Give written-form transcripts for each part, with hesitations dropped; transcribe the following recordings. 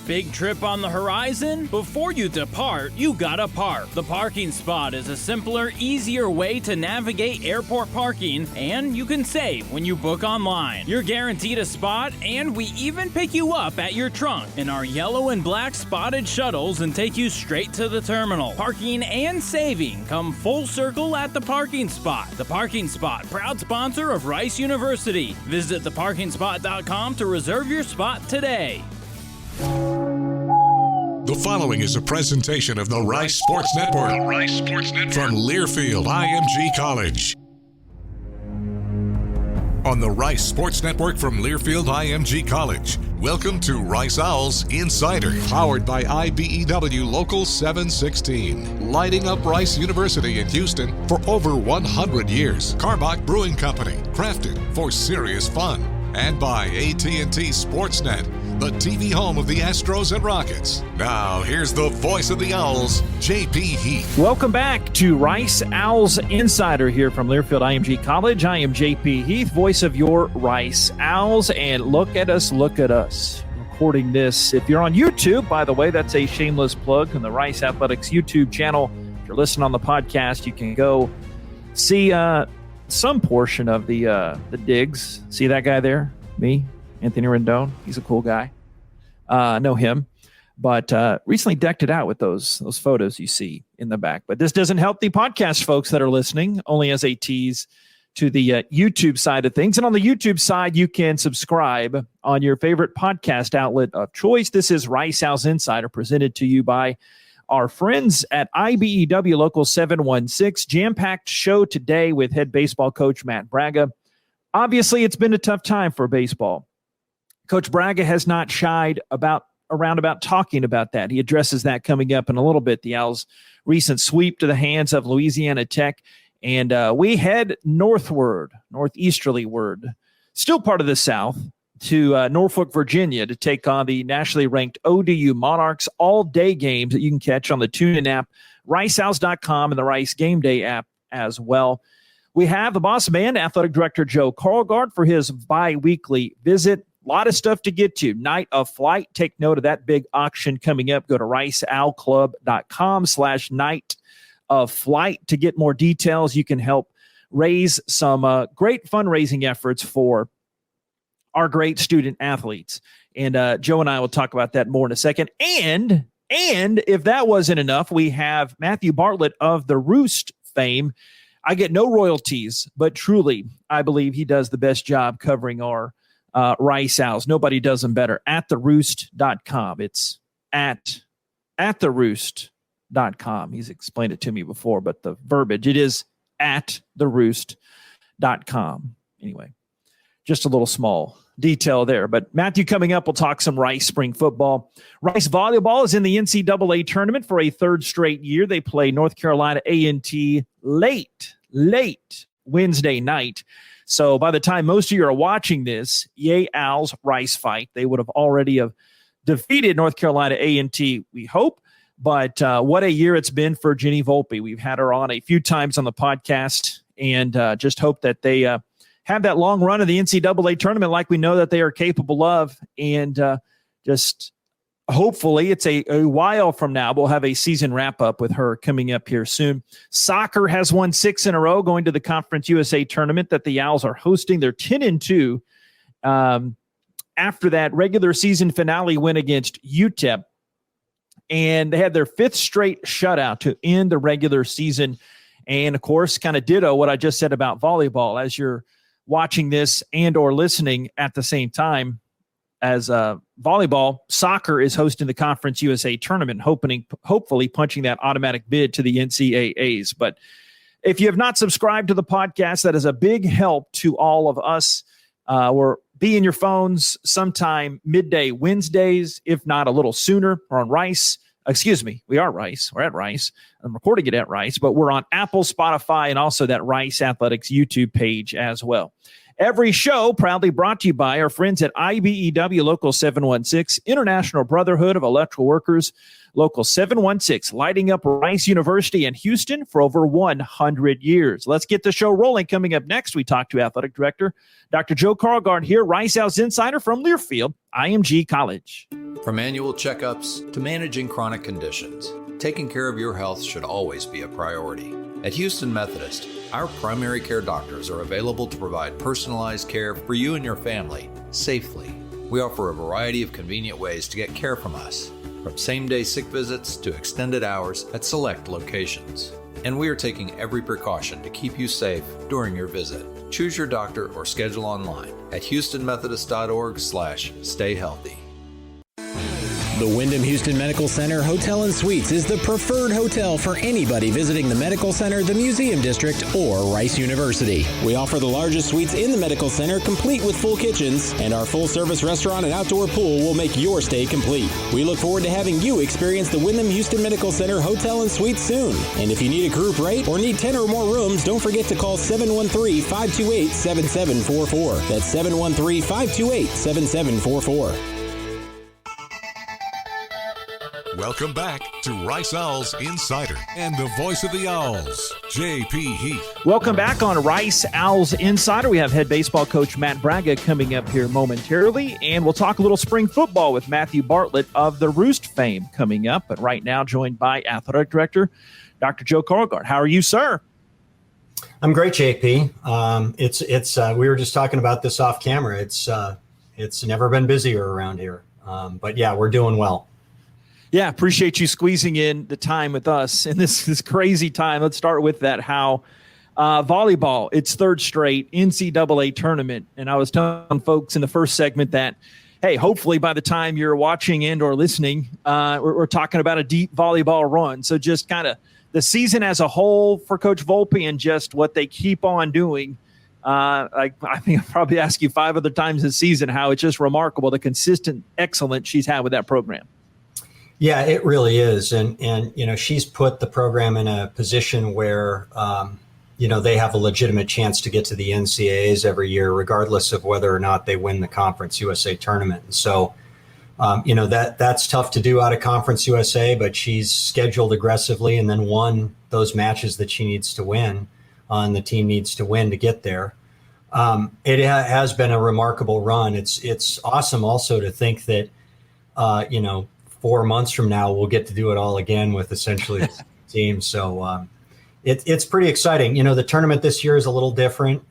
big trip on the horizon? Before you depart, you gotta park. The parking spot is a simpler, easier way to navigate airport parking, and you can save when you book online. You're guaranteed a spot, and we even pick you up at your trunk in our yellow and black spotted shuttles and take you straight to the terminal. Parking and saving come full circle at The Parking Spot. The Parking Spot, proud sponsor of Rice University. Visit theparkingspot.com to reserve your spot today. The following is a presentation of the Rice Sports Network. The Rice Sports Network. From Learfield IMG College. On the Rice Sports Network from Learfield IMG College, welcome to Rice Owls Insider, powered by IBEW Local 716, lighting up Rice University in Houston for over 100 years. Karlgaard Brewing Company, crafted for serious fun. And by AT&T Sportsnet, the TV home of the Astros and Rockets. Now, here's the voice of the Owls, J.P. Heath. Welcome back to Rice Owls Insider here from Learfield IMG College. I am J.P. Heath, voice of your Rice Owls. And look at us. Recording this. If you're on YouTube, by the way, that's a shameless plug on the Rice Athletics YouTube channel. If you're listening on the podcast, you can go see some portion of the digs. See that guy there? Me? Anthony Rendon. He's a cool guy. Know him. But recently decked it out with those photos you see in the back. But this doesn't help the podcast folks that are listening, only as a tease to the YouTube side of things. And on the YouTube side, you can subscribe on your favorite podcast outlet of choice. This is Rice Owls Insider, presented to you by our friends at IBEW Local 716. Jam-packed show today with head baseball coach Matt Bragga. Obviously, it's been a tough time for baseball. Coach Bragga has not shied around about talking about that. He addresses that coming up in a little bit. The Owls' recent sweep to the hands of Louisiana Tech. And we head northeasterlyward, still part of the South, to Norfolk, Virginia, to take on the nationally ranked ODU Monarchs. All-day games that you can catch on the TuneIn app, ricehouse.com, and the Rice Game Day app as well. We have the boss man, Athletic Director Joe Karlgaard, for his bi-weekly visit. A lot of stuff to get to. Night of Flight. Take note of that big auction coming up. Go to riceowlclub.com/night of flight to get more details. You can help raise some great fundraising efforts for our great student athletes. And Joe and I will talk about that more in a second. And if that wasn't enough, we have Matthew Bartlett of the Roost fame. I get no royalties, but truly, I believe he does the best job covering our Rice Owls. Nobody does them better. At theroost.com. It's at theroost.com. He's explained it to me before, but the verbiage, it is at theroost.com. Anyway, just a little small detail there. But Matthew, coming up, we'll talk some Rice spring football. Rice volleyball is in the NCAA tournament for a third straight year. They play North Carolina A&T late Wednesday night. So by the time most of you are watching this, yay Owls Rice fight, they would have already defeated North Carolina A&T, we hope. But what a year it's been for Jenny Volpe. We've had her on a few times on the podcast, and just hope that they have that long run of the NCAA tournament like we know that they are capable of. And just hopefully it's a while from now, we'll have a season wrap-up with her coming up here soon. Soccer has won 6 in a row going to the Conference USA tournament that the Owls are hosting. They're 10-2 after that regular season finale win against UTEP. And they had their 5th straight shutout to end the regular season. And, of course, kind of ditto what I just said about volleyball. As you're watching this and or listening at the same time, as volleyball, soccer is hosting the Conference USA tournament, hopefully punching that automatic bid to the NCAAs. But if you have not subscribed to the podcast, that is a big help to all of us. We're be in your phones sometime midday Wednesdays, if not a little sooner. We're on Rice. Excuse me, we are Rice. We're at Rice. I'm recording it at Rice, but we're on Apple, Spotify, and also that Rice Athletics YouTube page as well. Every show proudly brought to you by our friends at IBEW Local 716, International Brotherhood of Electrical Workers, Local 716, lighting up Rice University in Houston for over 100 years. Let's get the show rolling. Coming up next, we talk to Athletic Director Dr. Joe Karlgaard here, Rice Owls Insider from Learfield, IMG College. From annual checkups to managing chronic conditions, taking care of your health should always be a priority. At Houston Methodist, our primary care doctors are available to provide personalized care for you and your family safely. We offer a variety of convenient ways to get care from us, from same-day sick visits to extended hours at select locations. And we are taking every precaution to keep you safe during your visit. Choose your doctor or schedule online at houstonmethodist.org/stay healthy. The Wyndham Houston Medical Center Hotel and Suites is the preferred hotel for anybody visiting the Medical Center, the Museum District, or Rice University. We offer the largest suites in the Medical Center, complete with full kitchens, and our full-service restaurant and outdoor pool will make your stay complete. We look forward to having you experience the Wyndham Houston Medical Center Hotel and Suites soon. And if you need a group rate or need 10 or more rooms, don't forget to call 713-528-7744. That's 713-528-7744. Welcome back to Rice Owls Insider and the voice of the Owls, J.P. Heath. Welcome back on Rice Owls Insider. We have head baseball coach Matt Bragga coming up here momentarily, and we'll talk a little spring football with Matthew Bartlett of the Roost fame coming up. But right now, joined by Athletic Director Dr. Joe Karlgaard. How are you, sir? I'm great, JP. We were just talking about this off camera. It's never been busier around here. But yeah, we're doing well. Yeah, appreciate you squeezing in the time with us in this crazy time. Let's start with that. How volleyball, its third straight NCAA tournament. And I was telling folks in the first segment that, hey, hopefully by the time you're watching and or listening, we're talking about a deep volleyball run. So just kind of the season as a whole for Coach Volpe and just what they keep on doing. I think I'll probably ask you 5 other times this season how it's just remarkable, the consistent excellence she's had with that program. Yeah, it really is. And she's put the program in a position where, they have a legitimate chance to get to the NCAAs every year, regardless of whether or not they win the Conference USA tournament. And so, that's tough to do out of Conference USA, but she's scheduled aggressively and then won those matches that she needs to win and the team needs to win to get there. It has been a remarkable run. It's awesome also to think that, 4 months from now, we'll get to do it all again with essentially the team. So it's pretty exciting. The tournament this year is a little different.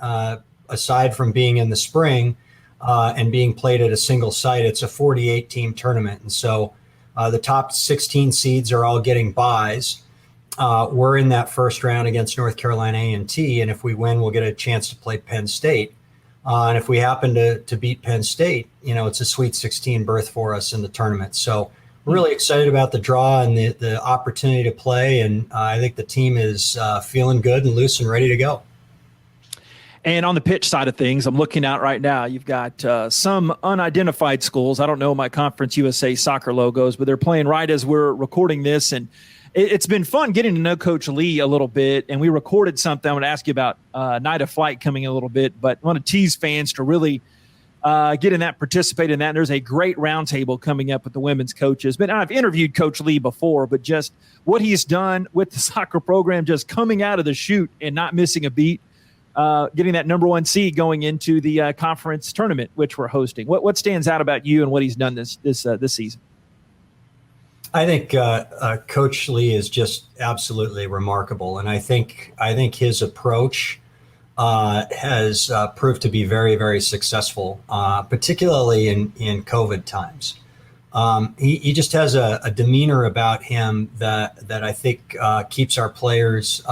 Aside from being in the spring and being played at a single site, it's a 48-team tournament. And so the top 16 seeds are all getting byes. We're in that first round against North Carolina A&T, and if we win, we'll get a chance to play Penn State. And if we happen to beat Penn State, it's a Sweet 16 berth for us in the tournament. So really excited about the draw and the opportunity to play. And I think the team is feeling good and loose and ready to go. And on the pitch side of things, I'm looking out right now. You've got some unidentified schools. I don't know my Conference USA soccer logos, but they're playing right as we're recording this. And it's been fun getting to know Coach Lee a little bit. And we recorded something. I'm going to ask you about Night of Flight coming in a little bit, but I want to tease fans to really get in that, participate in that. And there's a great roundtable coming up with the women's coaches. But I've interviewed Coach Lee before, but just what he's done with the soccer program, just coming out of the chute and not missing a beat, getting that number 1 seed going into the conference tournament, which we're hosting. What stands out about you and what he's done this season? I think Coach Lee is just absolutely remarkable, and I think his approach has proved to be very, very successful, particularly in COVID times. He just has a demeanor about him that I think keeps our players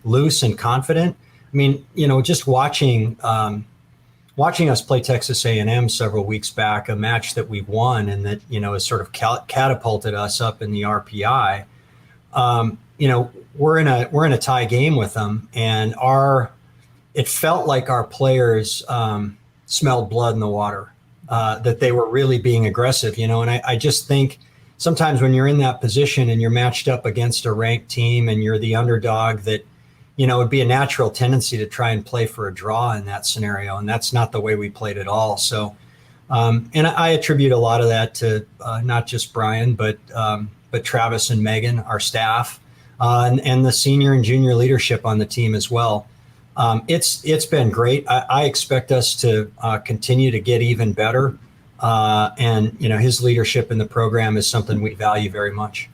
loose and confident. I mean, just watching us play Texas A&M several weeks back, a match that we won and that, has sort of catapulted us up in the RPI. We're in a tie game with them, and it felt like our players smelled blood in the water, that they were really being aggressive, and I just think sometimes when you're in that position and you're matched up against a ranked team and you're the underdog, that it would be a natural tendency to try and play for a draw in that scenario. And that's not the way we played at all. So, and I attribute a lot of that to not just Brian, but Travis and Megan, our staff, and the senior and junior leadership on the team as well. It's been great. I expect us to continue to get even better. And his leadership in the program is something we value very much.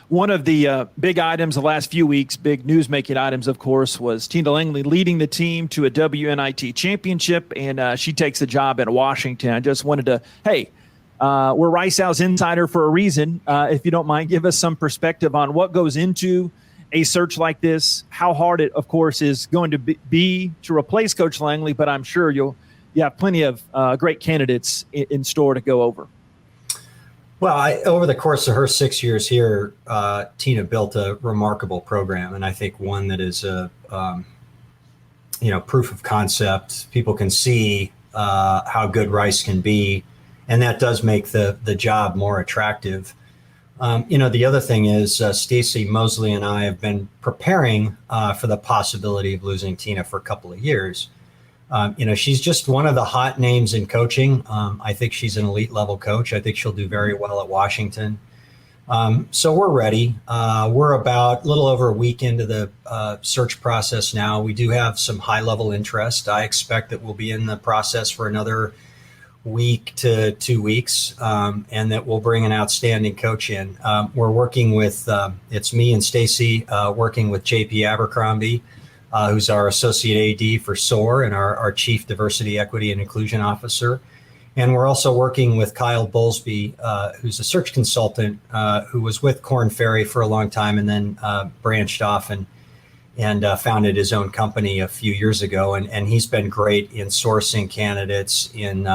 One of the big items the last few weeks, big news-making items, of course, was Tina Langley leading the team to a WNIT championship, and she takes the job at Washington. I just wanted to, we're Rice Owls Insider for a reason. If you don't mind, give us some perspective on what goes into a search like this, how hard it, of course, is going to be to replace Coach Langley, but I'm sure you have plenty of great candidates in store to go over. Well, over the course of her 6 years here, Tina built a remarkable program, and I think one that is a proof of concept. People can see how good Rice can be, and that does make the job more attractive. The other thing is Stacy Mosley and I have been preparing for the possibility of losing Tina for a couple of years. She's just one of the hot names in coaching. I think she's an elite level coach. I think she'll do very well at Washington. So we're ready. We're about a little over a week into the search process now. We do have some high level interest. I expect that we'll be in the process for another week to 2 weeks, and that we'll bring an outstanding coach in. We're working with, it's me and Stacy working with JP Abercrombie, who's our associate AD for SOAR and our chief diversity, equity, and inclusion officer. And we're also working with Kyle Bowlesby, who's a search consultant who was with Korn Ferry for a long time and then branched off and founded his own company a few years ago. And he's been great in sourcing candidates, in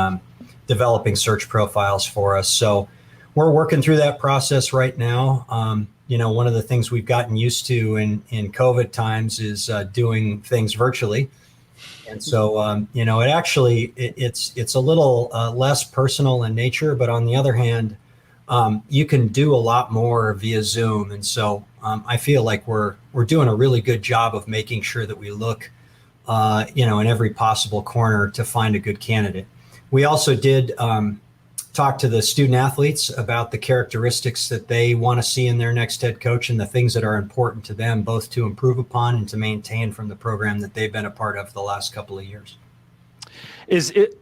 developing search profiles for us. So we're working through that process right now. One of the things we've gotten used to in COVID times is doing things virtually. And so, it's a little less personal in nature, but on the other hand, you can do a lot more via Zoom. And so I feel like we're doing a really good job of making sure that we look, in every possible corner to find a good candidate. We also did talk to the student athletes about the characteristics that they want to see in their next head coach and the things that are important to them, both to improve upon and to maintain from the program that they've been a part of the last couple of years.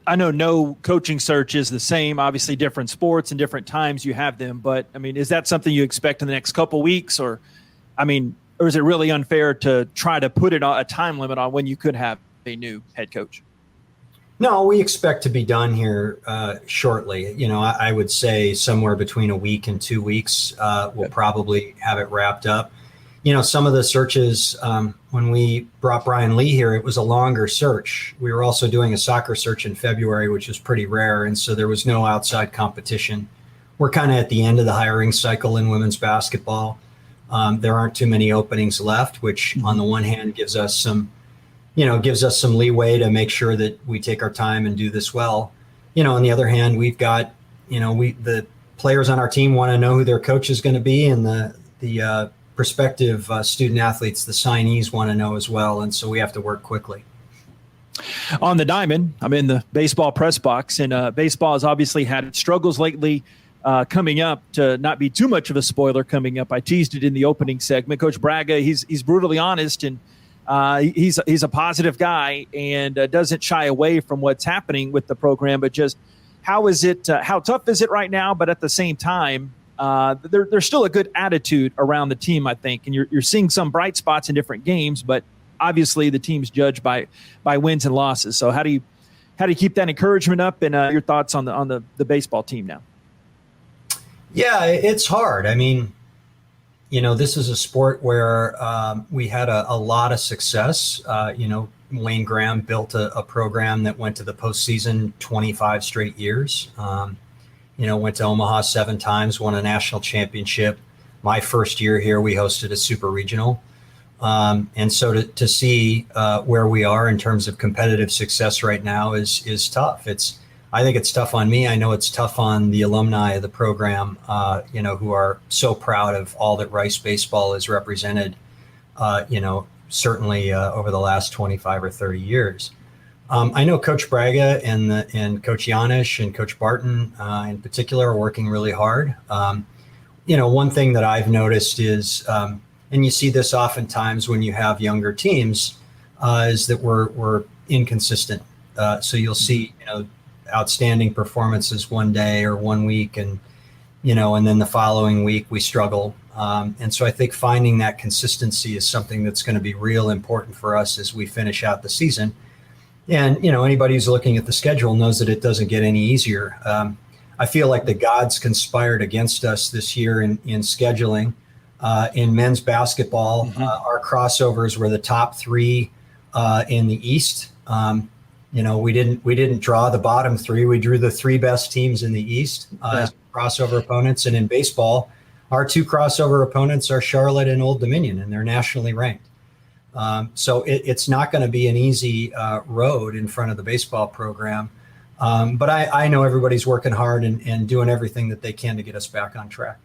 I know no coaching search is the same, obviously different sports and different times you have them, but is that something you expect in the next couple of weeks, or is it really unfair to try to put a time limit on when you could have a new head coach? No, we expect to be done here shortly. I would say somewhere between a week and 2 weeks, we'll probably have it wrapped up. Some of the searches, when we brought Brian Lee here, it was a longer search. We were also doing a soccer search in February, which was pretty rare. And so there was no outside competition. We're kind of at the end of the hiring cycle in women's basketball. There aren't too many openings left, which on the one hand gives us some leeway to make sure that we take our time and do this well. On the other hand, we've got, the players on our team want to know who their coach is going to be, and the prospective student athletes, the signees, want to know as well. And so we have to work quickly. On the diamond, I'm in the baseball press box, and baseball has obviously had struggles lately coming up. To not be too much of a spoiler coming up, I teased it in the opening segment. Coach Bragga, he's brutally honest, and he's a positive guy and doesn't shy away from what's happening with the program. But just how tough is it right now? But at the same time, there's still a good attitude around the team, I think. And you're seeing some bright spots in different games, but obviously the team's judged by wins and losses. So how do you keep that encouragement up, and your thoughts on the baseball team now? Yeah, it's hard. This is a sport where we had a lot of success. Wayne Graham built a program that went to the postseason 25 straight years. Went to Omaha 7 times, won a national championship. My first year here, we hosted a super regional. And so to see where we are in terms of competitive success right now is tough. I think it's tough on me. I know it's tough on the alumni of the program, who are so proud of all that Rice baseball has represented, certainly over the last 25 or 30 years. I know Coach Bragga and Coach Janisch and Coach Barton in particular are working really hard. One thing that I've noticed is, and you see this oftentimes when you have younger teams, is that we're inconsistent. So you'll see, outstanding performances one day or 1 week, and then the following week we struggle. And so I think finding that consistency is something that's going to be real important for us as we finish out the season. And, anybody who's looking at the schedule knows that it doesn't get any easier. I feel like the gods conspired against us this year in scheduling. In men's basketball, our crossovers were the top three in the East. We didn't draw the bottom three. We drew the three best teams in the East as crossover opponents. And in baseball, our two crossover opponents are Charlotte and Old Dominion, and they're nationally ranked. So it's not going to be an easy road in front of the baseball program. But I know everybody's working hard and doing everything that they can to get us back on track.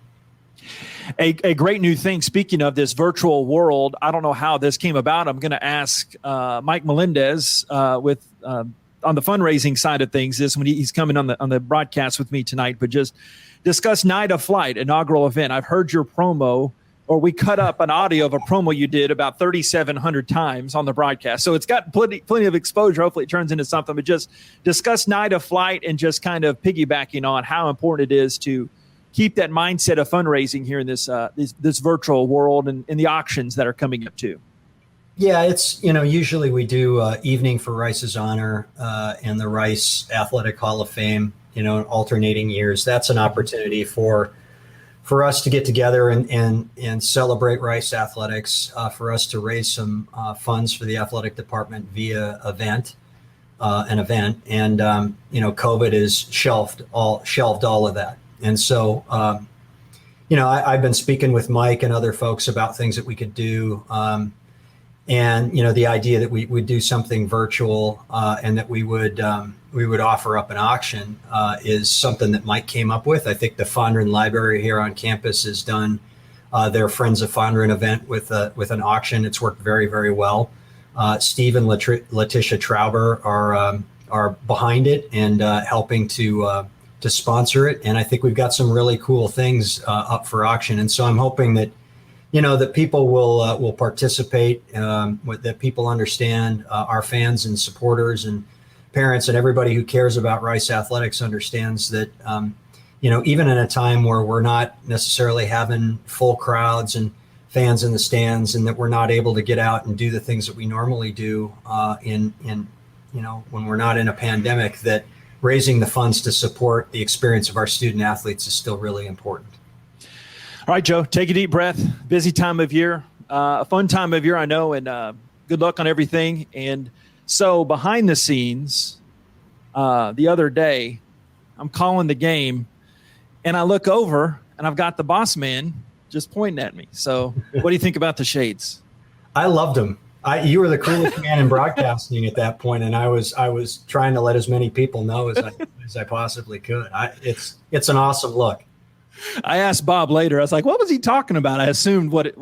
A great new thing, speaking of this virtual world, I don't know how this came about. I'm going to ask Mike Melendez on the fundraising side of things when he's coming on the broadcast with me tonight, but just discuss Night of Flight, inaugural event. I've heard your promo, or we cut up an audio of a promo you did about 3,700 times on the broadcast. So it's got plenty of exposure. Hopefully it turns into something, but just discuss Night of Flight and just kind of piggybacking on how important it is to keep that mindset of fundraising here in this virtual world and the auctions that are coming up too. Yeah, it's, usually we do Evening for Rice's Honor and the Rice Athletic Hall of Fame, in alternating years. That's an opportunity for us to get together and celebrate Rice athletics, for us to raise some funds for the athletic department via an event. And, COVID has shelved all of that. And so, I've been speaking with Mike and other folks about things that we could do. And, the idea that we would do something virtual and that we would offer up an auction is something that Mike came up with. I think the Fondren Library here on campus has done their Friends of Fondren event with an auction. It's worked very, very well. Steve and Letitia Trauber are behind it and helping to sponsor it. And I think we've got some really cool things up for auction. And so I'm hoping that, that people will participate, that people understand, our fans and supporters and parents and everybody who cares about Rice athletics understands that, even in a time where we're not necessarily having full crowds and fans in the stands, and that we're not able to get out and do the things that we normally do when we're not in a pandemic, that raising the funds to support the experience of our student athletes is still really important. All right, Joe, take a deep breath. Busy time of year, a fun time of year, I know, and good luck on everything. And so behind the scenes, the other day, I'm calling the game, and I look over, and I've got the boss man just pointing at me. So what do you think about the shades? I loved them. You were the coolest man in broadcasting at that point, and I was trying to let as many people know as I possibly could. It's an awesome look. I asked Bob later. I was like, "What was he talking about?" I assumed what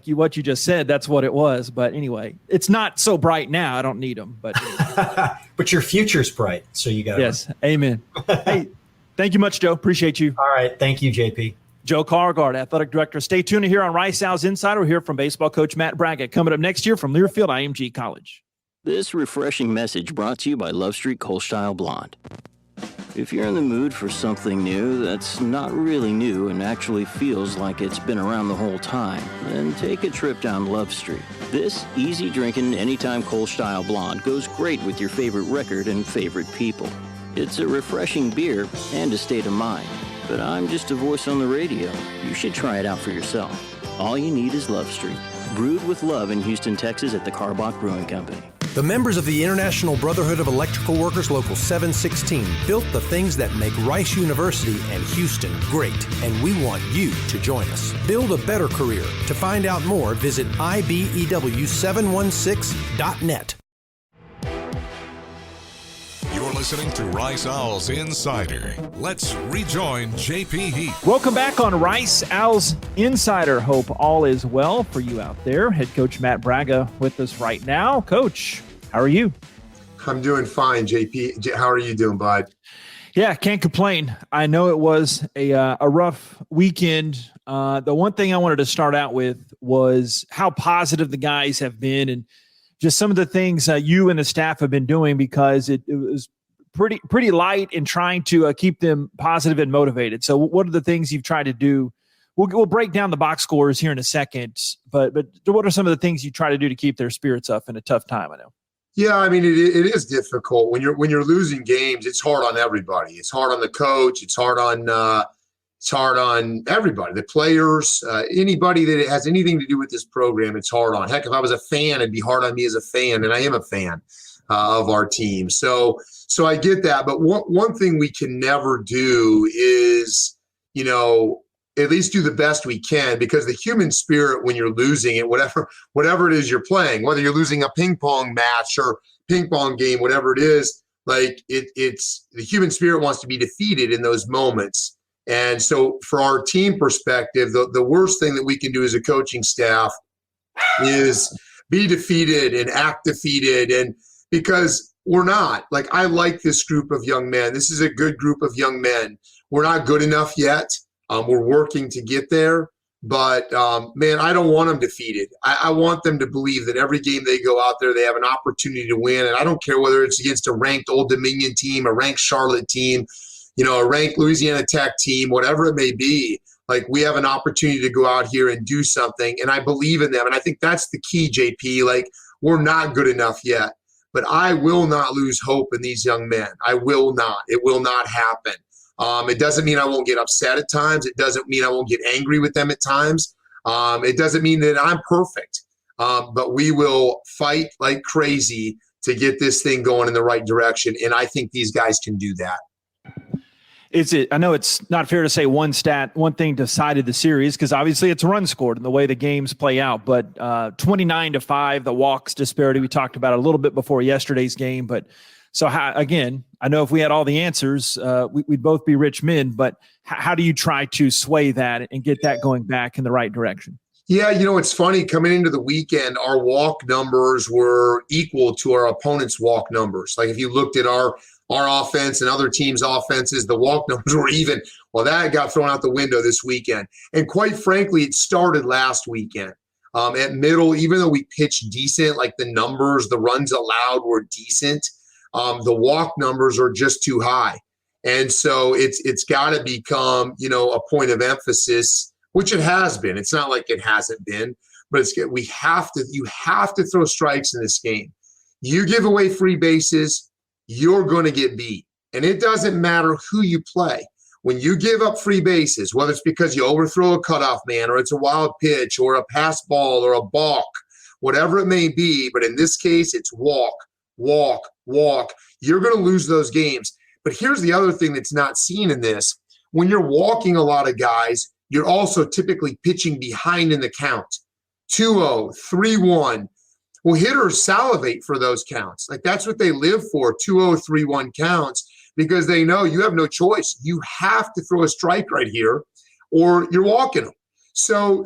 you just said. That's what it was. But anyway, it's not so bright now. I don't need them. But but your future's bright, so you got yes. Amen. Hey, thank you much, Joe. Appreciate you. All right, thank you, JP. Joe Karlgaard, athletic director. Stay tuned here on Rice Owls Insider. We'll hear from baseball coach Matt Bragga coming up next year from Learfield IMG College. This refreshing message brought to you by Love Street Kolschstyle Blonde. If you're in the mood for something new that's not really new and actually feels like it's been around the whole time, then take a trip down Love Street. This easy-drinking, anytime Kolschstyle Blonde goes great with your favorite record and favorite people. It's a refreshing beer and a state of mind. But I'm just a voice on the radio. You should try it out for yourself. All you need is Love Street. Brewed with love in Houston, Texas at the Karlgaard Brewing Company. The members of the International Brotherhood of Electrical Workers Local 716 built the things that make Rice University and Houston great, and we want you to join us. Build a better career. To find out more, visit ibew716.net. You're listening to Rice Owls Insider. Let's rejoin JP Heath. Welcome back on Rice Owls Insider. Hope all is well for you out there. Head coach Matt Bragga with us right now. Coach, how are you? I'm doing fine, JP. How are you doing, bud? Yeah, can't complain. I know it was a rough weekend. The one thing I wanted to start out with was how positive the guys have been and just some of the things you and the staff have been doing, because it was pretty light in trying to keep them positive and motivated. So what are the things you've tried to do? We'll break down the box scores here in a second, but what are some of the things you try to do to keep their spirits up in a tough time? I know. Yeah, I mean, it is difficult when you're losing games. It's hard on everybody. It's hard on the coach. It's hard on everybody, the players, anybody that has anything to do with this program. It's hard on. Heck, if I was a fan, it'd be hard on me as a fan, and I am a fan of our team. So I get that. But one thing we can never do is, at least do the best we can, because the human spirit when you're losing it, whatever it is you're playing, whether you're losing a ping pong match or ping pong game, whatever it is, like it's the human spirit wants to be defeated in those moments. And so for our team perspective, the worst thing that we can do as a coaching staff is be defeated and act defeated. And because we're not, like, I like this group of young men. This is a good group of young men. We're not good enough yet. We're working to get there. But, man, I don't want them defeated. I want them to believe that every game they go out there, they have an opportunity to win. And I don't care whether it's against a ranked Old Dominion team, a ranked Charlotte team, a ranked Louisiana Tech team, whatever it may be. Like, we have an opportunity to go out here and do something, and I believe in them. And I think that's the key, JP. Like, we're not good enough yet, but I will not lose hope in these young men. I will not. It will not happen. It doesn't mean I won't get upset at times. It doesn't mean I won't get angry with them at times. It doesn't mean that I'm perfect, but we will fight like crazy to get this thing going in the right direction, and I think these guys can do that. I know it's not fair to say one thing decided the series, because obviously it's run scored and the way the games play out, but 29-5, the walks disparity, we talked about a little bit before yesterday's game. But so again, I know if we had all the answers, we'd both be rich men, but how do you try to sway that and get that going back in the right direction? Yeah, it's funny. Coming into the weekend, our walk numbers were equal to our opponent's walk numbers. Like, if you looked at our offense and other teams' offenses, the walk numbers were even. Well, that got thrown out the window this weekend. And quite frankly, it started last weekend. At middle, even though we pitched decent, like the numbers, the runs allowed were decent, the walk numbers are just too high. And so it's got to become, a point of emphasis, which it has been. It's not like it hasn't been, but you have to throw strikes in this game. You give away free bases, you're going to get beat. And it doesn't matter who you play. When you give up free bases, whether it's because you overthrow a cutoff man, or it's a wild pitch, or a pass ball, or a balk, whatever it may be, but in this case, it's walk, you're going to lose those games. But here's the other thing that's not seen in this. When you're walking a lot of guys, you're also typically pitching behind in the count. 2-0, 3-1. Well, hitters salivate for those counts. Like, that's what they live for, 2-0, 3-1 counts, because they know you have no choice. You have to throw a strike right here or you're walking them. So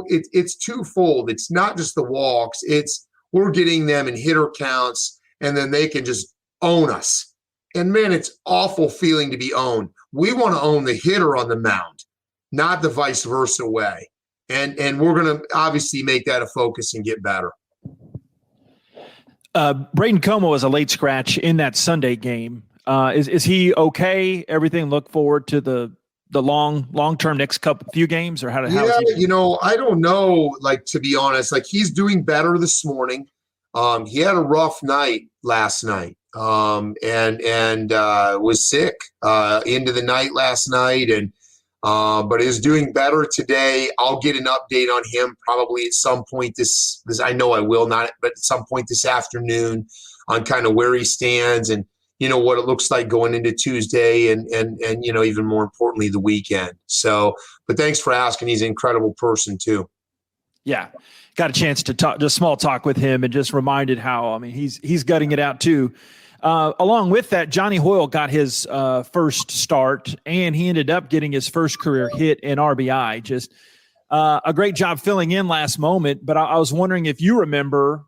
it's twofold. It's not just the walks. It's we're getting them in hitter counts, and then they can just own us. And, man, it's awful feeling to be owned. We want to own the hitter on the mound, not the vice versa way. And we're going to obviously make that a focus and get better. Braden Como was a late scratch in that Sunday game. Is he okay? Everything look forward to the long-term next few games, or how? Yeah, I don't know. Like, to be honest, like, he's doing better this morning. He had a rough night last night, and was sick into the night last night, and but is doing better today. I'll get an update on him probably at some point this I know I will not, but at some point this afternoon on kind of where he stands and what it looks like going into Tuesday and even more importantly the weekend. So, but thanks for asking. He's an incredible person too. Yeah. Got a chance to talk, just small talk with him, and just reminded how, he's gutting it out too. Along with that, Johnny Hoyle got his first start, and he ended up getting his first career hit in RBI. Just a great job filling in last moment. But I was wondering if you remember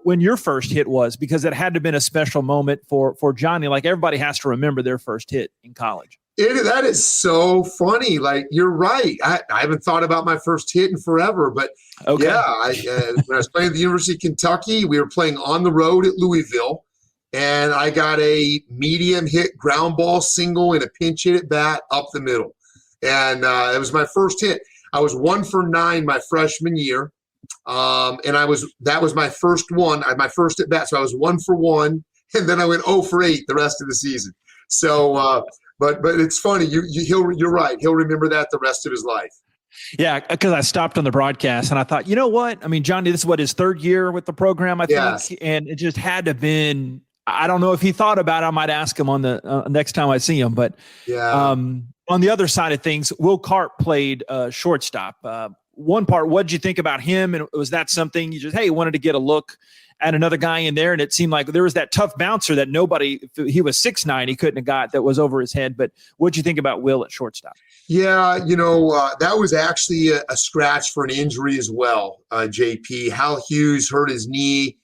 when your first hit was, because it had to have been a special moment for Johnny. Like everybody has to remember their first hit in college. That is so funny. Like, you're right. I haven't thought about my first hit in forever, but okay. Yeah, when I was playing at the University of Kentucky, we were playing on the road at Louisville, and I got a medium hit ground ball single and a pinch hit at bat up the middle. And it was my first hit. I was 1 for 9 my freshman year. And that was my first one, my first at bat. So I was 1 for 1, and then I went 0 for 8 the rest of the season. So, but it's funny. You're right. He'll remember that the rest of his life. Yeah, because I stopped on the broadcast and I thought, you know what? I mean, Johnny, this is his third year with the program, I think. Yes. And it just had to have been, I don't know if he thought about it. I might ask him on the next time I see him. But on the other side of things, Will Karp played shortstop. One part, what did you think about him? And was that something you just, wanted to get a look at another guy in there? And it seemed like there was that tough bouncer that he was 6'9", he couldn't have got, that was over his head. But what did you think about Will at shortstop? Yeah, that was actually a scratch for an injury as well, JP. Hal Hughes hurt his knee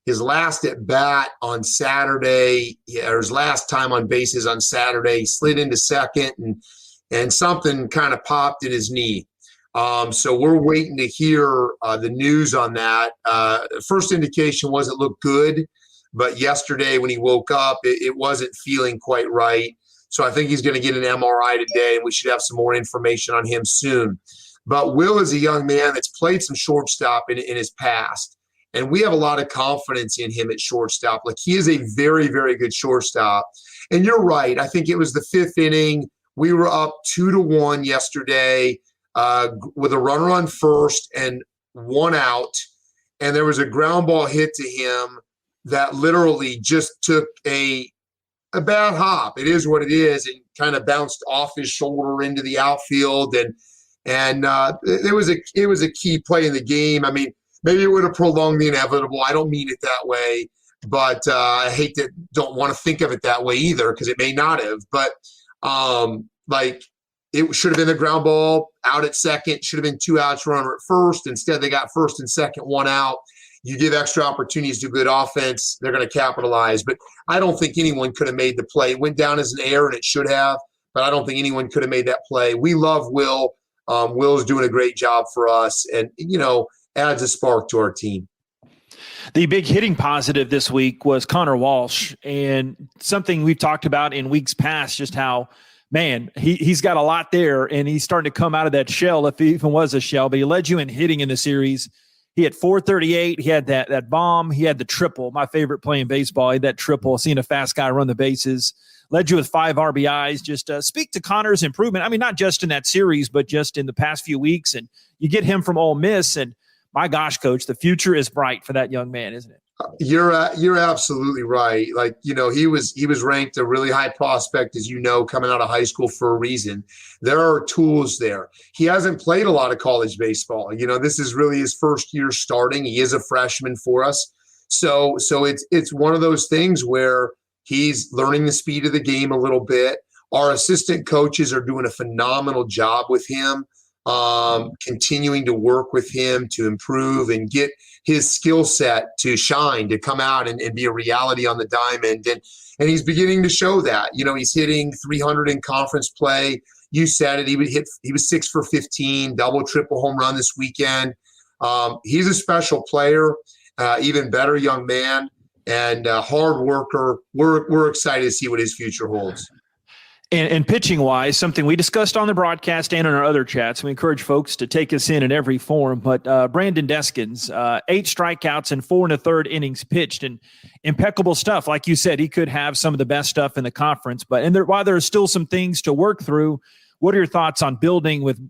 his last at bat on Saturday, or his last time on bases on Saturday. He slid into second, and something kind of popped in his knee. So we're waiting to hear the news on that. First indication was it looked good, but yesterday when he woke up, it wasn't feeling quite right. So I think he's going to get an MRI today, and we should have some more information on him soon. But Will is a young man that's played some shortstop in his past, and we have a lot of confidence in him at shortstop. Like, he is a very, very good shortstop. And you're right. I think it was the 5th inning. We were up 2-1 yesterday with a runner on first and 1 out, and there was a ground ball hit to him that literally just took a bad hop. It is what it is, and kind of bounced off his shoulder into the outfield, and it was a key play in the game. I mean, maybe it would have prolonged the inevitable. I don't mean it that way, but I don't want to think of it that way either, because it may not have. But it should have been the ground ball out at second. Should have been 2 outs, runner at first. Instead, they got first and second, 1 out. You give extra opportunities to good offense, they're going to capitalize. But I don't think anyone could have made the play. It went down as an error, and it should have, but I don't think anyone could have made that play. We love Will. Will's doing a great job for us, and, adds a spark to our team. The big hitting positive this week was Connor Walsh, and something we've talked about in weeks past, just how, man, he's got a lot there, and he's starting to come out of that shell, if he even was a shell, but he led you in hitting in the series. He had 438. He had that bomb. He had the triple. My favorite play in baseball. He had that triple, seeing a fast guy run the bases. Led you with 5 RBIs. Just speak to Connor's improvement. I mean, not just in that series, but just in the past few weeks. And you get him from Ole Miss, and my gosh, Coach, the future is bright for that young man, isn't it? You're absolutely right. Like, he was ranked a really high prospect, as coming out of high school for a reason. There are tools there. He hasn't played a lot of college baseball. This is really his first year starting. He is a freshman for us. So it's one of those things where he's learning the speed of the game a little bit. Our assistant coaches are doing a phenomenal job with him, continuing to work with him to improve and get his skill set to shine, to come out and be a reality on the diamond. And he's beginning to show that. He's hitting 300 in conference play. You said it. He was 6 for 15, double, triple home run this weekend. He's a special player, even better young man, and hard worker. We're excited to see what his future holds. And pitching-wise, something we discussed on the broadcast and in our other chats, we encourage folks to take us in every form, but Brandon Deskins, 8 strikeouts and 4 1/3 innings pitched, and impeccable stuff. Like you said, he could have some of the best stuff in the conference, but while there are still some things to work through, what are your thoughts on building with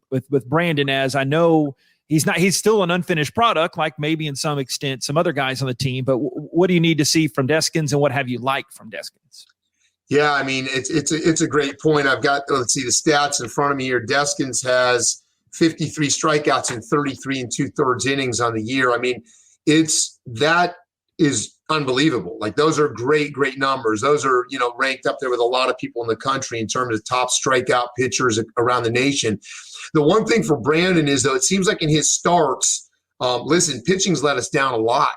Brandon? As I know he's still an unfinished product, like maybe in some extent some other guys on the team, but what do you need to see from Deskins, and what have you liked from Deskins? Yeah, I mean, it's a great point. I've got, let's see, the stats in front of me here. Deskins has 53 strikeouts in 33 2/3 innings on the year. I mean, that is unbelievable. Like those are great numbers. Those are, ranked up there with a lot of people in the country in terms of top strikeout pitchers around the nation. The one thing for Brandon is, though, it seems like in his starts, listen, pitching's let us down a lot,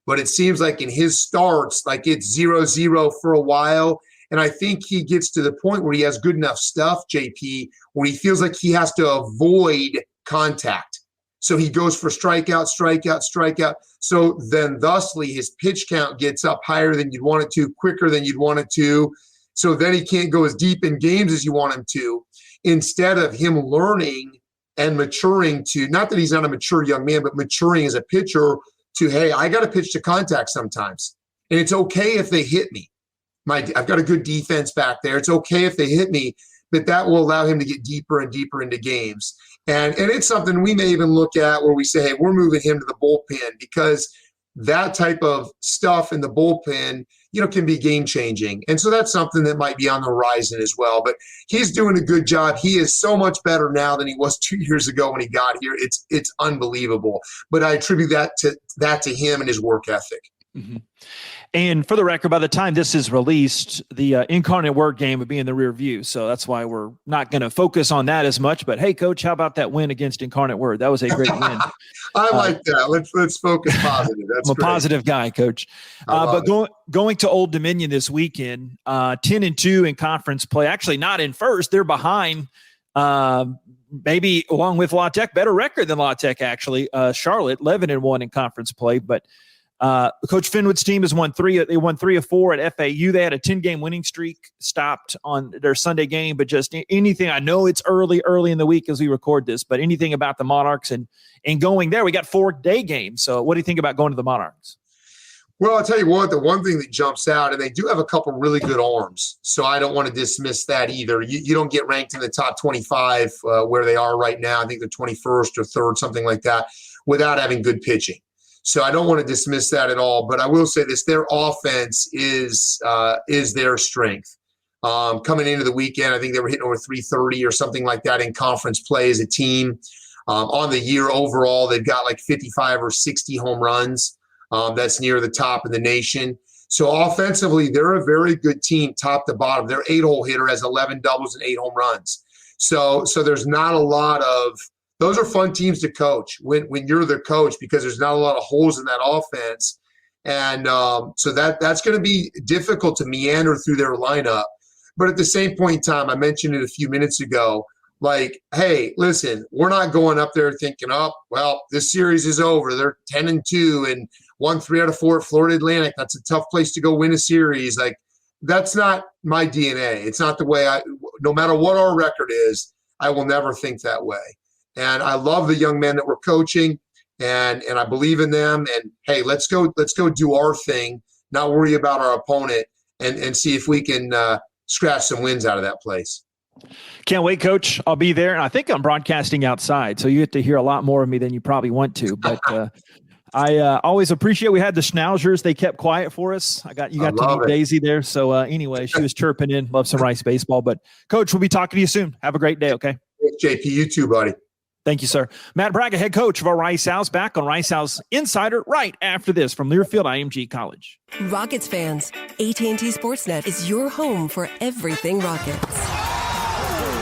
but it seems like in his starts, like it's 0-0 for a while. And I think he gets to the point where he has good enough stuff, JP, where he feels like he has to avoid contact. So he goes for strikeout. So then thusly his pitch count gets up higher than you'd want it to, quicker than you'd want it to. So then he can't go as deep in games as you want him to. Instead of him learning and maturing to, not that he's not a mature young man, but maturing as a pitcher to, hey, I got to pitch to contact sometimes. And it's okay if they hit me. I've got a good defense back there. It's okay if they hit me, but that will allow him to get deeper and deeper into games. And it's something we may even look at where we say, hey, we're moving him to the bullpen, because that type of stuff in the bullpen, can be game changing. And so that's something that might be on the horizon as well. But he's doing a good job. He is so much better now than he was 2 years ago when he got here. It's unbelievable. But I attribute that to him and his work ethic. Mm-hmm. And for the record, by the time this is released, the Incarnate Word game would be in the rear view. So that's why we're not going to focus on that as much. But hey, Coach, how about that win against Incarnate Word? That was a great win. I like that. Let's focus positive. That's I'm a positive guy, Coach. But going to Old Dominion this weekend, 10-2 in conference play. Actually, not in first. They're behind. Maybe along with La Tech, better record than La Tech actually. Charlotte 11-1 in conference play, but. Coach Finwood's team has won 3 of 4 at FAU. They had a 10-game winning streak, stopped on their Sunday game, but just anything. I know it's early in the week as we record this, but anything about the Monarchs and going there. We got 4-day games. So what do you think about going to the Monarchs? Well, I'll tell you what, the one thing that jumps out, and they do have a couple really good arms, so I don't want to dismiss that either. You don't get ranked in the top 25 where they are right now. I think they're 21st or 3rd, something like that, without having good pitching. So I don't want to dismiss that at all, but I will say this: their offense is their strength. Coming into the weekend, I think they were hitting over 330 or something like that in conference play as a team. On the year overall, they've got like 55 or 60 home runs. That's near the top in the nation. So offensively, they're a very good team, top to bottom. Their 8-hole hitter has 11 doubles and 8 home runs. So there's not a lot of. Those are fun teams to coach when you're the coach, because there's not a lot of holes in that offense. And so that's going to be difficult to meander through their lineup. But at the same point in time, I mentioned it a few minutes ago, like, hey, listen, we're not going up there thinking, oh, well, this series is over. They're 10-2 and won 3 out of 4 at Florida Atlantic. That's a tough place to go win a series. Like, that's not my DNA. It's not the way no matter what our record is, I will never think that way. And I love the young men that we're coaching, and I believe in them. And hey, let's go do our thing, not worry about our opponent, and see if we can scratch some wins out of that place. Can't wait, Coach. I'll be there, and I think I'm broadcasting outside, so you get to hear a lot more of me than you probably want to. But I always appreciate. We had the Schnauzers; they kept quiet for us. You got to meet Daisy there. So anyway, she was chirping in. Love some Rice baseball. But Coach, we'll be talking to you soon. Have a great day. Okay. Thanks, JP. You too, buddy. Thank you, sir. Matt Bragga, head coach of our Rice Owls, back on Rice Owls Insider right after this from Learfield IMG College. Rockets fans, AT&T Sportsnet is your home for everything Rockets.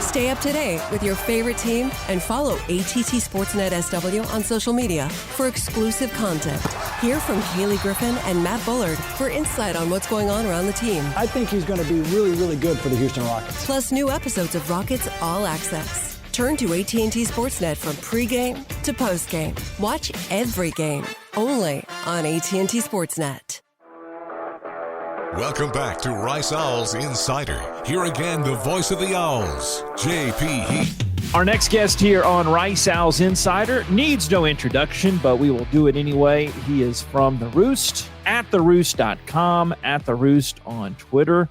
Stay up to date with your favorite team and follow ATT Sportsnet SW on social media for exclusive content. Hear from Kaylee Griffin and Matt Bullard for insight on what's going on around the team. I think he's going to be really, really good for the Houston Rockets. Plus new episodes of Rockets All Access. Turn to AT&T Sportsnet from pregame to postgame. Watch every game, only on AT&T Sportsnet. Welcome back to Rice Owls Insider. Here again, the voice of the Owls, JP Heath. Our next guest here on Rice Owls Insider needs no introduction, but we will do it anyway. He is from The Roost, at theroost.com, at The Roost on Twitter.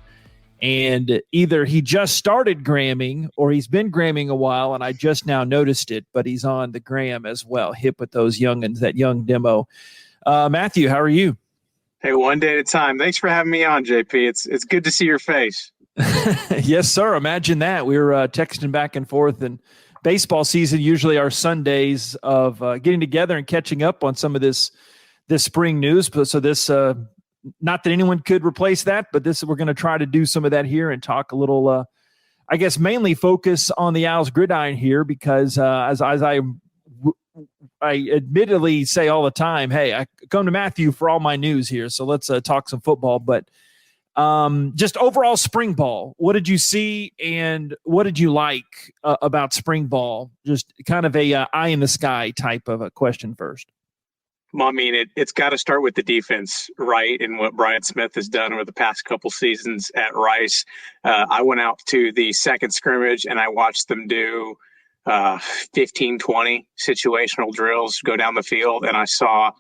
And either he just started Gramming or he's been Gramming a while, and I just now noticed it, but he's on the Gram as well, hip with those youngins, that young demo. Matthew, how are you? Hey, one day at a time. Thanks for having me on, JP. It's good to see your face. Yes, sir. Imagine that. We were texting back and forth, and baseball season usually are Sundays of getting together and catching up on some of this spring news. So this not that anyone could replace that, but we're going to try to do some of that here and talk a little, I guess, mainly focus on the Owls gridiron here because as I admittedly say all the time, hey, I come to Matthew for all my news here. So let's talk some football. But just overall spring ball, what did you see and what did you like about spring ball? Just kind of a eye in the sky type of a question first. Well, I mean, it's got to start with the defense, right? And what Brian Smith has done over the past couple seasons at Rice. I went out to the second scrimmage and I watched them do 15, 20 situational drills go down the field. And I saw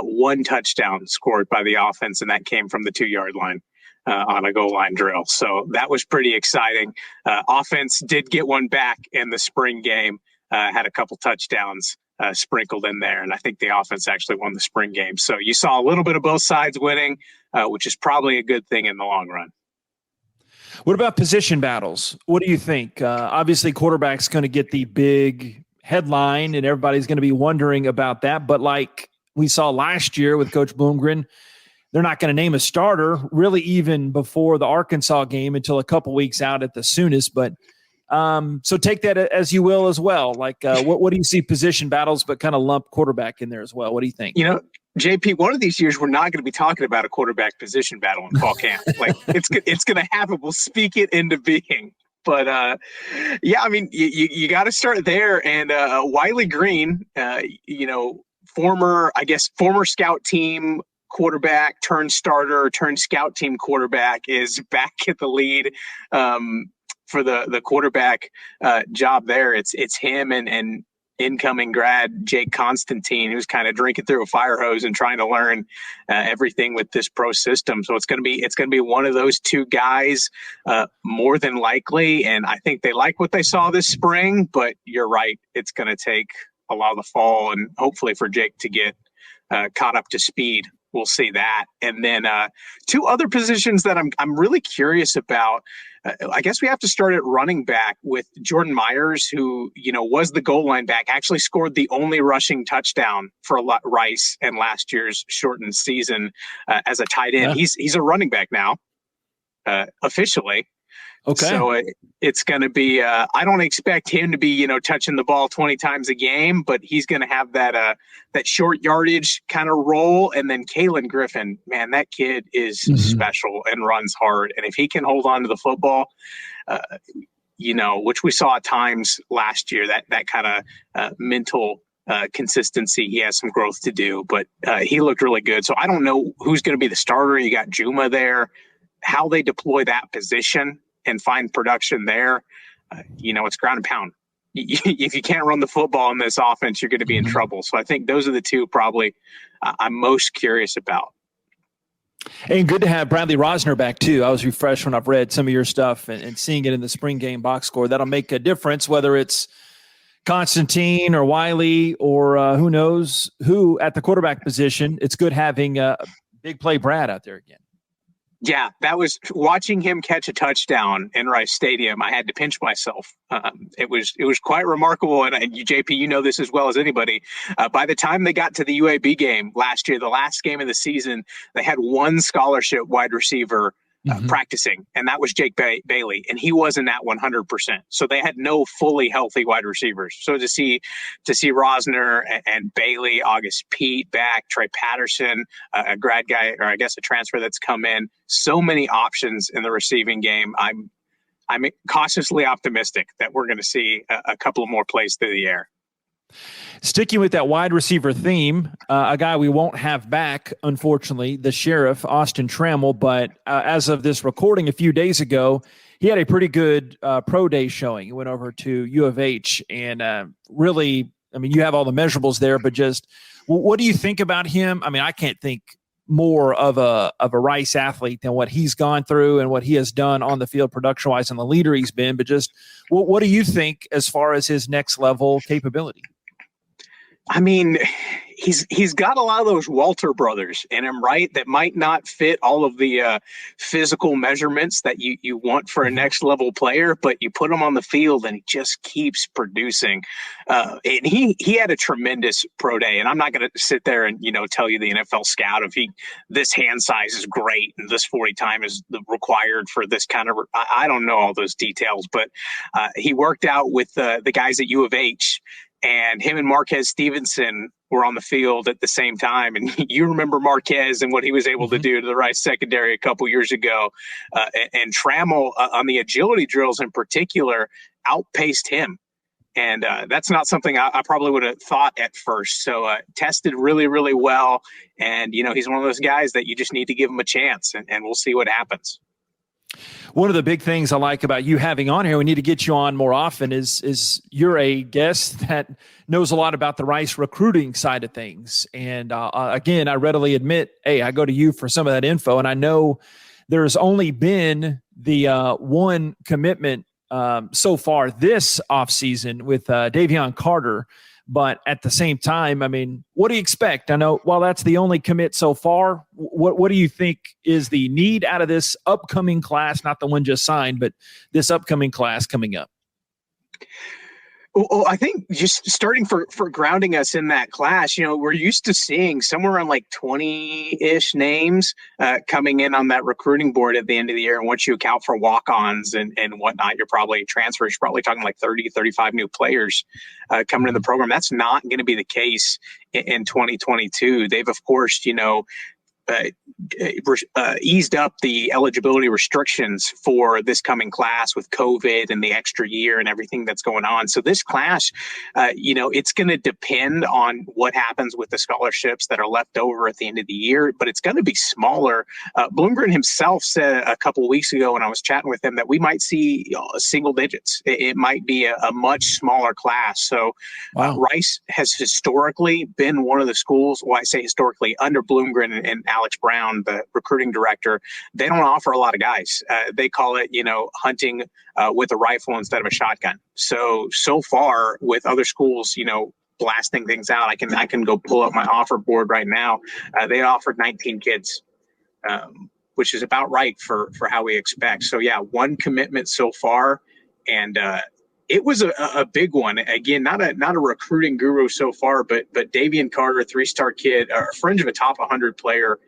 one touchdown scored by the offense, and that came from the 2-yard line on a goal line drill. So that was pretty exciting. Offense did get one back in the spring game, had a couple touchdowns sprinkled in there. And I think the offense actually won the spring game. So you saw a little bit of both sides winning, which is probably a good thing in the long run. What about position battles? What do you think? Obviously, quarterback's going to get the big headline, and everybody's going to be wondering about that. But like we saw last year with Coach Bloomgren, they're not going to name a starter really even before the Arkansas game until a couple weeks out at the soonest. But so take that as you will as well. Like what do you see position battles, but kind of lump quarterback in there as well? What do you think? JP, one of these years, we're not going to be talking about a quarterback position battle in fall camp. Like it's going to happen. We'll speak it into being. But yeah, I mean, you got to start there. And Wiley Green, former scout team quarterback turned starter turned scout team quarterback, is back at the lead for the quarterback job there. It's him and incoming grad Jake Constantine, who's kind of drinking through a fire hose and trying to learn everything with this pro system. So it's going to be one of those two guys more than likely. And I think they like what they saw this spring, but you're right. It's going to take a lot of the fall and hopefully for Jake to get caught up to speed. We'll see that. And then two other positions that I'm really curious about. I guess we have to start at running back with Jordan Myers, who, was the goal line back, actually scored the only rushing touchdown for Rice in last year's shortened season as a tight end. Yeah. He's a running back now, officially. Okay. So it's going to be I don't expect him to be, touching the ball 20 times a game, but he's going to have that short yardage kind of role. And then Kalen Griffin, man, that kid is special and runs hard. And if he can hold on to the football, which we saw at times last year, that kind of mental consistency, he has some growth to do, but he looked really good. So I don't know who's going to be the starter. You got Juma there, how they deploy that position and find production there. It's ground and pound. If you can't run the football in this offense, you're going to be in trouble. So I think those are the two probably I'm most curious about. And good to have Bradley Rosner back too. I was refreshed when I've read some of your stuff and seeing it in the spring game box score. That'll make a difference, whether it's Constantine or Wiley or who knows who at the quarterback position. It's good having big play Brad out there again. Yeah, that was watching him catch a touchdown in Rice Stadium. I had to pinch myself. It was quite remarkable. And you, JP, you know this as well as anybody. By the time they got to the UAB game last year, the last game of the season, they had one scholarship wide receiver practicing, and that was Jake Bailey, and he wasn't at 100%. So they had no fully healthy wide receivers. So to see Rosner and Bailey, August Pete back, Trey Patterson, a grad guy, or I guess a transfer that's come in, so many options in the receiving game. I'm cautiously optimistic that we're going to see a couple of more plays through the air. Sticking with that wide receiver theme, a guy we won't have back, unfortunately, the Sheriff, Austin Trammell. But as of this recording a few days ago, he had a pretty good pro day showing. He went over to U of H and really, I mean, you have all the measurables there, but just what do you think about him? I mean, I can't think more of a Rice athlete than what he's gone through and what he has done on the field production-wise and the leader he's been. But just what do you think as far as his next level capability? I mean, he's got a lot of those Walter brothers in him, right? That might not fit all of the physical measurements that you want for a next level player, but you put him on the field and he just keeps producing. And he had a tremendous pro day, and I'm not going to sit there and tell you the NFL scout if this hand size is great and this 40 time is required for this kind of. I don't know all those details, but he worked out with the guys at U of H. And him and Marquez Stevenson were on the field at the same time. And you remember Marquez and what he was able to do to the Rice secondary a couple years ago. And Trammell, on the agility drills in particular, outpaced him. And that's not something I probably would have thought at first. So tested really, really well. And, he's one of those guys that you just need to give him a chance, and we'll see what happens. One of the big things I like about you having on here, we need to get you on more often, is you're a guest that knows a lot about the Rice recruiting side of things. And again, I readily admit, hey, I go to you for some of that info. And I know there's only been the one commitment so far this offseason with Davion Carter. But at the same time, I mean, what do you expect? I know while that's the only commit so far, what do you think is the need out of this upcoming class, not the one just signed, but this upcoming class coming up? Well, I think just starting for grounding us in that class, we're used to seeing somewhere around like 20-ish names coming in on that recruiting board at the end of the year. And once you account for walk-ons and whatnot, you're probably transfers, you're probably talking like 30, 35 new players coming in the program. That's not going to be the case in 2022. They've, of course, eased up the eligibility restrictions for this coming class with COVID and the extra year and everything that's going on. So this class, it's going to depend on what happens with the scholarships that are left over at the end of the year, but it's going to be smaller. Bloomgren himself said a couple of weeks ago when I was chatting with him that we might see single digits. It might be a much smaller class. So Rice has historically been one of the schools, well, I say historically, under Bloomgren and Alex Brown, the recruiting director, they don't offer a lot of guys. They call it, hunting with a rifle instead of a shotgun. So far with other schools, blasting things out, I can go pull up my offer board right now. They offered 19 kids, which is about right for how we expect. So yeah, one commitment so far, and it was a big one. Again, not a recruiting guru so far, but Davion Carter, 3-star kid, a fringe of a top 100 player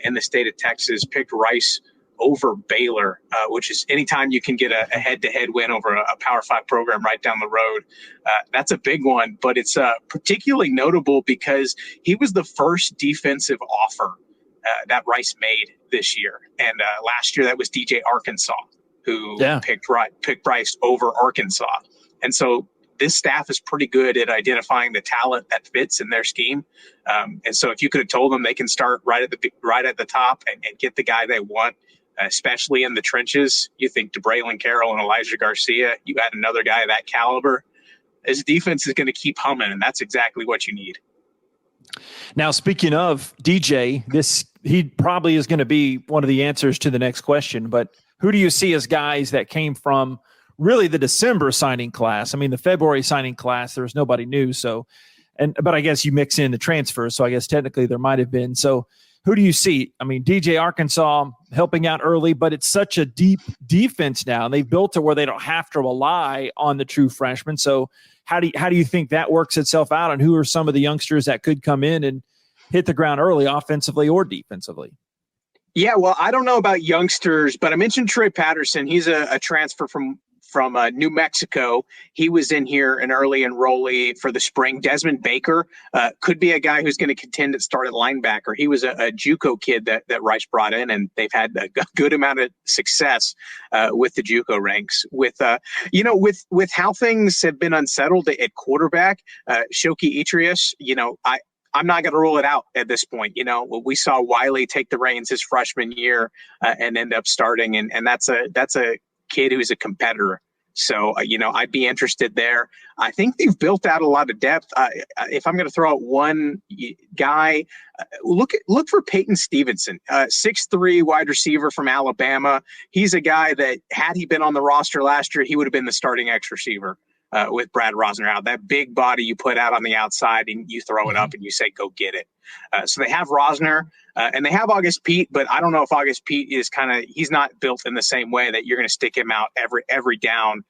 in the state of Texas, picked Rice over Baylor, which is anytime you can get a head-to-head win over a Power 5 program right down the road. That's a big one, but it's particularly notable because he was the first defensive offer that Rice made this year. And last year that was DJ Arkansas, who picked Rice over Arkansas. And so this staff is pretty good at identifying the talent that fits in their scheme. And so if you could have told them they can start right at the top and get the guy they want, especially in the trenches, you think DeBraylon Carroll and Elijah Garcia, you add another guy of that caliber, his defense is going to keep humming, and that's exactly what you need. Now, speaking of DJ, he probably is going to be one of the answers to the next question, but who do you see as guys that came from really the December signing class? I mean, the February signing class, there was nobody new. But I guess you mix in the transfers. So I guess technically there might've been. So who do you see? I mean, DJ Arkansas helping out early, but it's such a deep defense now, and they've built it where they don't have to rely on the true freshmen. So how do you think that works itself out? And who are some of the youngsters that could come in and hit the ground early, offensively or defensively? Yeah, well, I don't know about youngsters, but I mentioned Trey Patterson. He's a transfer from New Mexico. He was in here an early enrollee for the spring. Desmond Baker could be a guy who's going to contend at start at linebacker. He was a JUCO kid that Rice brought in, and they've had a good amount of success with the JUCO ranks. With how things have been unsettled at quarterback, Shoki Etrius, I'm not going to rule it out at this point. We saw Wiley take the reins his freshman year and end up starting, and that's a kid who's a competitor. So, I'd be interested there. I think they've built out a lot of depth. If I'm going to throw out one guy, look for Peyton Stevenson, 6'3" wide receiver from Alabama. He's a guy that, had he been on the roster last year, he would have been the starting X receiver with Brad Rosner out. That big body you put out on the outside and you throw it up and you say, go get it. So they have Rosner and they have August Pete, but I don't know if August Pete is he's not built in the same way that you're going to stick him out every down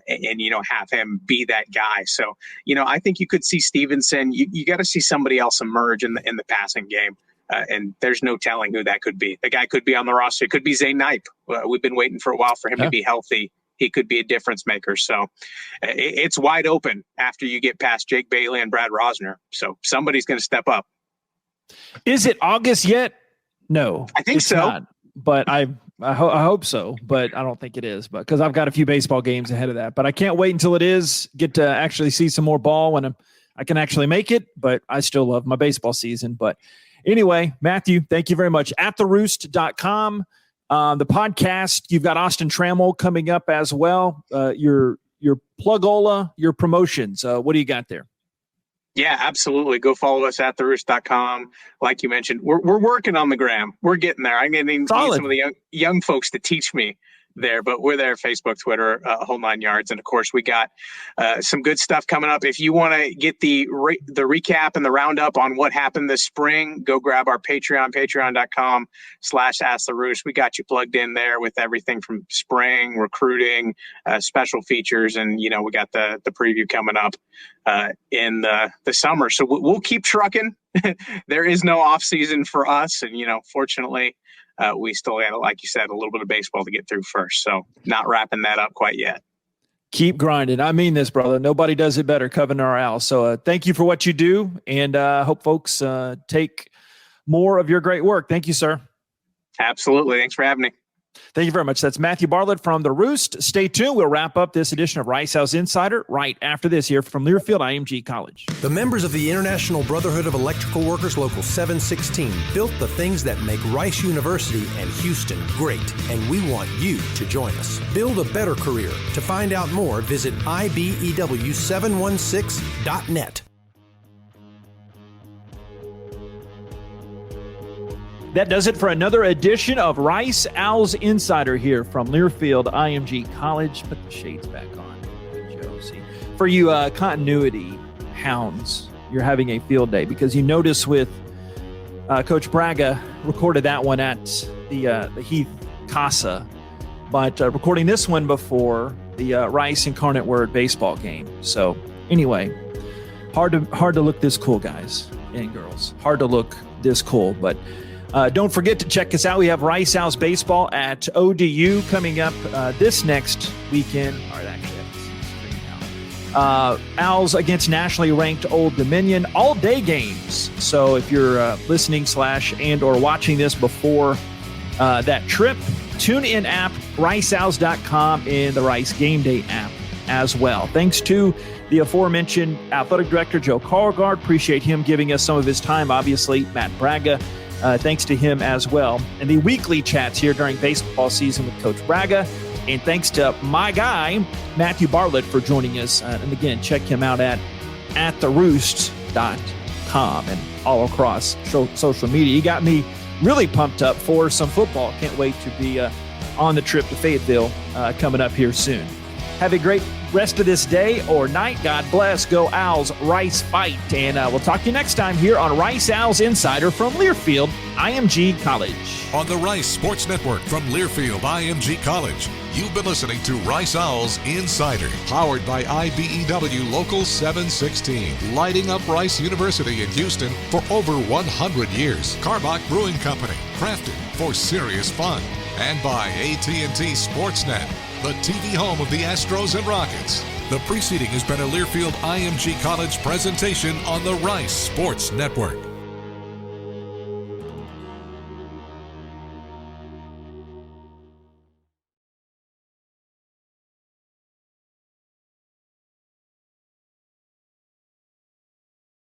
and have him be that guy. So, I think you could see Stevenson. You got to see somebody else emerge in the passing game. And there's no telling who that could be. The guy could be on the roster. It could be Zay Knipe. We've been waiting for a while for him to be healthy. He could be a difference maker. So it's wide open after you get past Jake Bailey and Brad Rosner. So somebody's going to step up. Is it August yet? No, I think so. Not, but I hope so, but I don't think it is. But because I've got a few baseball games ahead of that, but I can't wait until it is. Get to actually see some more ball when I can actually make it. But I still love my baseball season. But anyway, Matthew, thank you very much. AtTheRoost.com. The podcast, you've got Austin Trammell coming up as well. Your plugola, your promotions. What do you got there? Yeah, absolutely. Go follow us at theroost.com. Like you mentioned, we're working on the gram. We're getting there. I'm going to need some of the young folks to teach me there, but we're there, Facebook, Twitter, whole 9 yards. And of course we got some good stuff coming up. If you want to get the recap and the roundup on what happened this spring, go grab our Patreon, patreon.com/AskTheRoost. We got you plugged in there with everything from spring recruiting, special features. And, we got the preview coming up in the summer. So we'll keep trucking. There is no off season for us. And, fortunately, we still had, like you said, a little bit of baseball to get through first. So not wrapping that up quite yet. Keep grinding. I mean this, brother. Nobody does it better, Coven or Al. So thank you for what you do. And hope folks take more of your great work. Thank you, sir. Absolutely. Thanks for having me. Thank you very much. That's Matthew Bartlett from The Roost. Stay tuned. We'll wrap up this edition of Rice House Insider right after this here from Learfield IMG College. The members of the International Brotherhood of Electrical Workers Local 716 built the things that make Rice University and Houston great, and we want you to join us. Build a better career. To find out more, visit IBEW716.net. That does it for another edition of Rice Owls Insider here from Learfield IMG College. Put the shades back on, Joe. See, for you continuity hounds, you're having a field day because you notice with Coach Bragga recorded that one at the Heath Casa, but recording this one before the Rice Incarnate Word baseball game. So anyway, hard to look this cool, guys and girls. Hard to look this cool, but. Don't forget to check us out. We have Rice Owls baseball at ODU coming up this next weekend. All right, actually, Owls against nationally ranked Old Dominion, all-day games. So if you're listening / or watching this before that trip, tune in app, riceowls.com, and the Rice Game Day app as well. Thanks to the aforementioned athletic director, Joe Karlgaard. Appreciate him giving us some of his time. Obviously, Matt Bragga. Thanks to him as well. And the weekly chats here during baseball season with Coach Bragga. And thanks to my guy, Matthew Bartlett, for joining us. And again, check him out at theroost.com and all across social media. He got me really pumped up for some football. Can't wait to be on the trip to Fayetteville coming up here soon. Have a great rest of this day or night. God bless. Go Owls, Rice fight. And we'll talk to you next time here on Rice Owls Insider from Learfield IMG College. On the Rice Sports Network from Learfield IMG College, you've been listening to Rice Owls Insider, powered by IBEW Local 716, lighting up Rice University in Houston for over 100 years. Karlgaard Brewing Company, crafted for serious fun. And by AT&T Sportsnet, the TV home of the Astros and Rockets. The preceding has been a Learfield IMG College presentation on the Rice Sports Network.